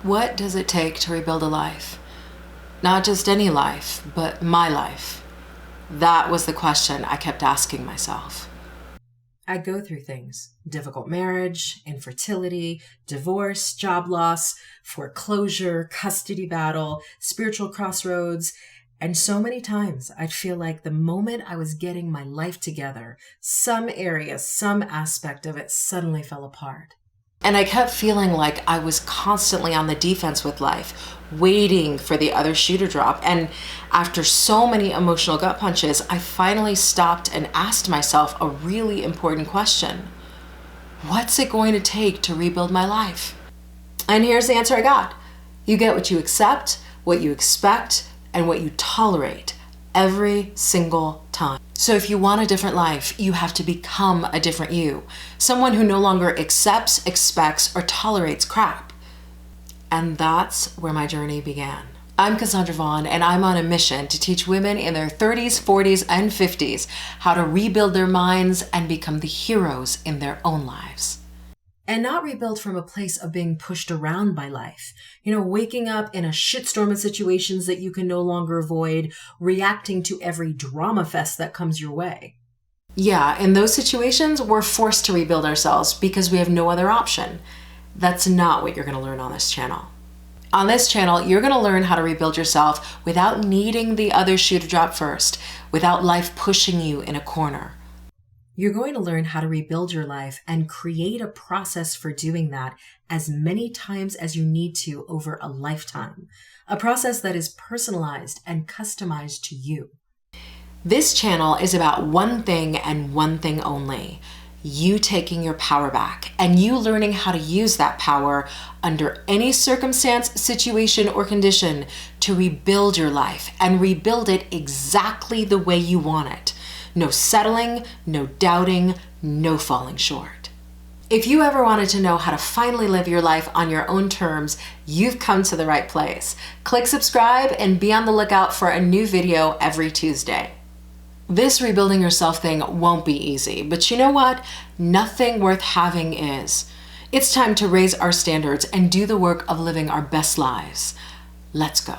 What does it take to rebuild a life? Not just any life, but my life. That was the question I kept asking myself. I'd go through things: difficult marriage, infertility, divorce, job loss, foreclosure, custody battle, spiritual crossroads. And so many times I'd feel like the moment I was getting my life together, some area, some aspect of it suddenly fell apart. And I kept feeling like I was constantly on the defense with life, waiting for the other shoe to drop. And after so many emotional gut punches, I finally stopped and asked myself a really important question. What's it going to take to rebuild my life? And here's the answer I got. You get what you accept, what you expect, and what you tolerate every single time. So if you want a different life, you have to become a different you. Someone who no longer accepts, expects, or tolerates crap. And that's where my journey began. I'm Kassandra Vaughn, and I'm on a mission to teach women in their 30s, 40s, and 50s how to rebuild their minds and become the heroes in their own lives. And not rebuild from a place of being pushed around by life. Waking up in a shitstorm of situations that you can no longer avoid, reacting to every drama fest that comes your way. Yeah, in those situations, we're forced to rebuild ourselves because we have no other option. That's not what you're going to learn on this channel. On this channel, you're going to learn how to rebuild yourself without needing the other shoe to drop first, without life pushing you in a corner. You're going to learn how to rebuild your life and create a process for doing that as many times as you need to over a lifetime. A process that is personalized and customized to you. This channel is about one thing and one thing only: you taking your power back and you learning how to use that power under any circumstance, situation, or condition to rebuild your life and rebuild it exactly the way you want it. No settling, no doubting, no falling short. If you ever wanted to know how to finally live your life on your own terms, you've come to the right place. Click subscribe and be on the lookout for a new video every Tuesday. This rebuilding yourself thing won't be easy, but you know what? Nothing worth having is. It's time to raise our standards and do the work of living our best lives. Let's go.